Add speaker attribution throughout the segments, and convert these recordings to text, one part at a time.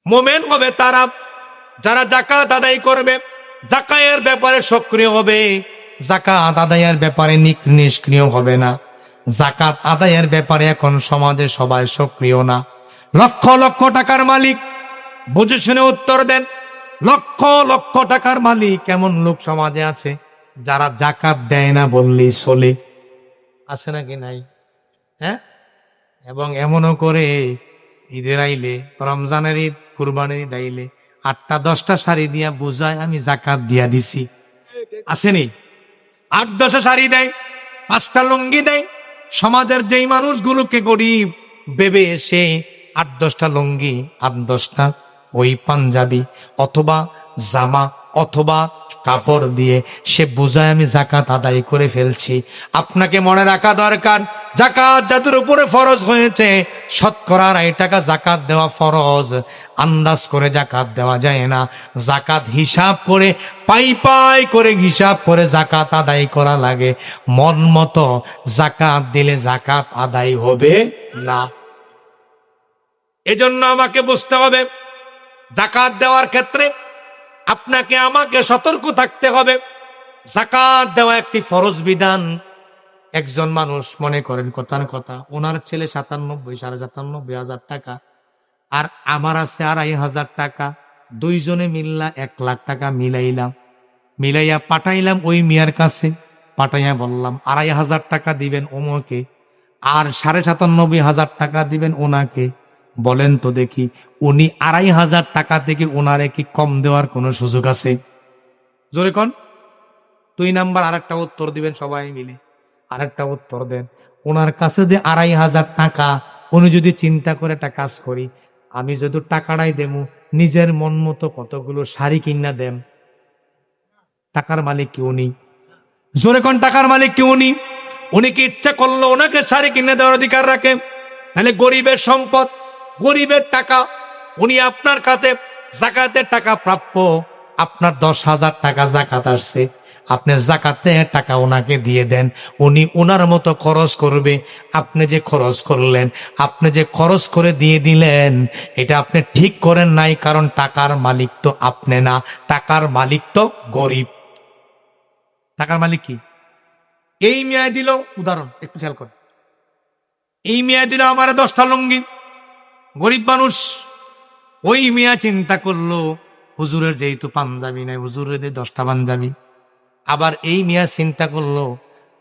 Speaker 1: মোমেন হবে তারা যারা যাকাত আদায় করবে, যাকাতের ব্যাপারে সক্রিয় হবে, যাকাত আদায়ের ব্যাপারে নিষ্ক্রিয় হবে না। যাকাত আদায়ের ব্যাপারে এখন সমাজে সবাই সক্রিয় না। লক্ষ লক্ষ টাকার মালিক, বুঝে শুনে উত্তর দেন, লক্ষ লক্ষ টাকার মালিক এমন লোক সমাজে আছে যারা যাকাত দেয় না বললেই চলে। আছে নাকি নাই? হ্যাঁ, এবং এমনও করে ঈদের আইলে, রমজানের ঈদ, কুরবানির ঈদ আইলে 8টা 10টা শাড়ি দিয়া বুঝায় আমি যাকাত দিয়া দিছি। আসেনি? 8-10 শাড়ি দেয়, 5টা লুঙ্গি দেয়। সমাজের যেই মানুষগুলোকে গরিব ভেবে এসে 8-10টা লুঙ্গি, 8-10টা ওই পাঞ্জাবি অথবা জামা অথবা কাপড় দিয়ে সে বুঝায় আমি যাকাত আদায় করে ফেলছি। আপনাকে মনে রাখা দরকার, যাকাত যাদের উপরে ফরজ হয়েছে, শতকরা 2.5 টাকা যাকাত দেওয়া ফরজ। আন্দাজ করে যাকাত দেওয়া যায় না। যাকাত হিসাব করে, পাই পাই করে হিসাব করে যাকাত আদায় করা লাগে। মন মতো যাকাত দিলে যাকাত আদায় হবে না। এজন্য আমাকে বুঝতে হবে, যাকাত দেওয়ার ক্ষেত্রে আপনাকে আমাকে সতর্ক থাকতে হবে। যাকাত দেওয়া একটি ফরজ বিধান। একজন মানুষ মনে করেন কথার কথা, ওনার ছেলে 97,500 টাকা, আর আমার আছে 2,500 টাকা, দুইজনে মিল্লা 1 লাখ টাকা মিলাইয়া পাঠাইলাম ওই মিয়ার কাছে। পাঠাইয়া বললাম 2,500 টাকা দিবেন ওমকে, আর 97,500 টাকা দিবেন ওনাকে। বলেন তো দেখি, উনি 2,500 টাকা থেকে ওনারে কি কম দেওয়ার কোনো সুযোগ আছে? জোরে কোন। 2 নাম্বার আরেকটা উত্তর দিবেন সবাই মিলে, আরেকটা উত্তর দেন। ওনার কাছে যে 2,500 টাকা, উনি যদি চিন্তা করে একটা কাজ করি, আমি যদি টাকাটাই দেবো, নিজের মন মতো কতগুলো শাড়ি কিনা দেন, টাকার মালিক কি উনি? জোরে কোন, টাকার মালিক কি উনি? উনি কি ইচ্ছা করলো ওনাকে শাড়ি কিনে দেওয়ার অধিকার রাখে? তাহলে গরিবের সম্পদ, গরিবের টাকা, উনি আপনার কাছে যাকাতের টাকা প্রাপ্য, আপনার 10,000 টাকা যাকাত আসছে, আপনি যাকাতের টাকা ওনাকে দিয়ে দেন, উনি ওনার মতো খরচ করবে। আপনি যে খরচ করলেন, আপনি যে খরচ করে দিয়ে দিলেন, এটা আপনি ঠিক করেন নাই, কারণ টাকার মালিক তো আপনি না, টাকার মালিক তো গরিব। টাকার মালিক কি? এই মেয়ে দিল, উদাহরণ একটু খেয়াল করেন, এই মেয়ে দিল আমার 10টা লুঙ্গি, গরিব মানুষ। ওই মিয়া চিন্তা করলো হুজুরের যেহেতু পাঞ্জাবি নাই, হুজুরের 10টা পাঞ্জাবি। আবার এই মিয়া চিন্তা করলো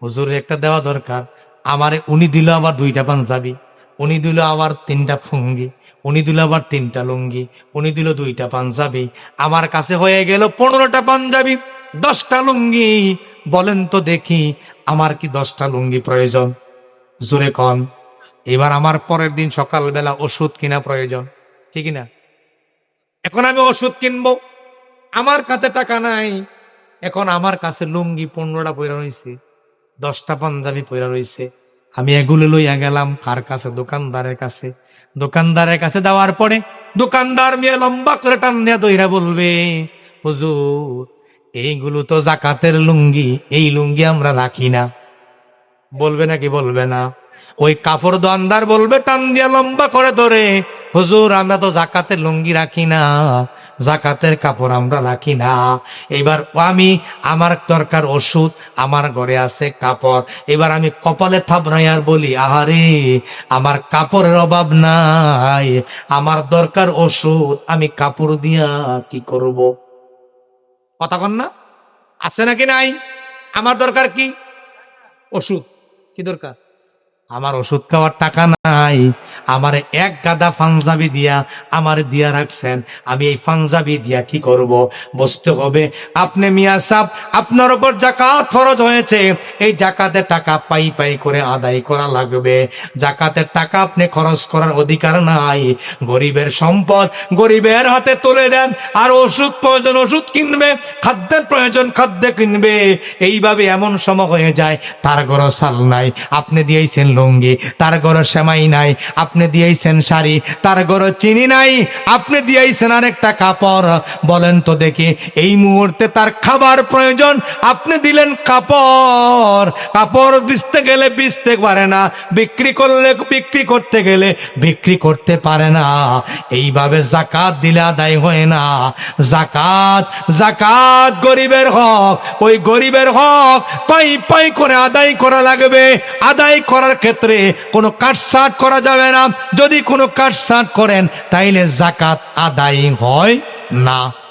Speaker 1: হুজুরের একটা দেওয়া দরকার, আমারে উনি দিল আবার 2টা পাঞ্জাবি, উনি দিল আবার 3টা ফুঙ্গি, উনি দিল আবার 3টা লুঙ্গি, উনি দিল 2টা পাঞ্জাবি, আমার কাছে হয়ে গেল 15টা পাঞ্জাবি, 10টা লুঙ্গি। বলেন তো দেখি, আমার কি 10টা লুঙ্গি প্রয়োজন? জোরে কন। এবার আমার পরের দিন সকালবেলা ওষুধ কিনা প্রয়োজন, ঠিক না? এখন আমি ওষুধ কিনবো, আমার কাছে টাকা নাই। এখন আমার কাছে লুঙ্গি 15টা পয়রা রয়েছে, 10টা পাঞ্জাবি পয়রা রয়েছে। আমি এগুলো লইয়া গেলাম কার কাছে? দোকানদারের কাছে। দোকানদারের কাছে দেওয়ার পরে দোকানদার মেয়ে লম্বা করে টান দিয়া দইরা বলবে, হুজুর এইগুলো তো যাকাতের লুঙ্গি, এই লুঙ্গি আমরা রাখি না। বলবে নাকি বলবে না? ওই কাপড় দোকানদার বলবে টান দিয়া লম্বা করে ধরে, হুজুর আমরা তো যাকাতের লুঙ্গি রাখি না, যাকাতের কাপড় আমরা রাখি না। এবার আমি, আমার দরকার ওষুধ, আমার ঘরে আছে কাপড়। এবার আমি কপালে থাপড়াই আর বলি, আহারে আমার কাপড়ের অভাব নাই, আমার দরকার ওষুধ, আমি কাপড় দিয়া কি করব? কথা কন না? আছে নাকি নাই? আমার দরকার কি? ওষুধ। কি দরকার? আমার ওষুধ খাওয়ার টাকা নাই, আমার 1 গাদা পাঞ্জাবি দিয়া আমার দিয়া রাখছেন, আমি এই পাঞ্জাবি দিয়া কি করব? বুঝতে হবে আপনি মিয়া সাহেব, আপনার উপর যাকাত ফরজ হয়েছে, এই যাকাতের টাকা পাই পাই করে আদায় করা লাগবে। যাকাতের টাকা আপনি খরচ করার অধিকার নাই। গরিবের সম্পদ গরিবের হাতে তুলে দেন, আর ওষুধ প্রয়োজন ওষুধ কিনবে, খাদ্যের প্রয়োজন খাদ্য কিনবে। এইভাবে এমন সময় হয়ে যায় তার ঘরে চাল নাই, আপনি দিয়েছেন লুঙ্গি, তার ঘরে সেমাই নাই, আপনি দিয়েছেন শাড়ি, তার ঘরে চিনি নাই, আপনি দিয়েছেন আরেকটা কাপড়। বলেন তো দেখি, এই মুহূর্তে তার খাবার প্রয়োজন, আপনি দিলেন কাপড়। কাপড় বেচতে গেলে বেচতে পারে না, বিক্রি করলে বিক্রি করতে গেলে বিক্রি করতে পারে না। এইভাবে যাকাত দিলে আদায় হয় না। যাকাত, যাকাত গরিবের হক, ওই গরিবের হক পাই পাই করে আদায় করা লাগবে। আদায় করার ক্ষেত্রে কোনো কাটছাট করা যাবে না। যদি কোনো কাটছাট করেন তাইলে যাকাত আদায় হয় না।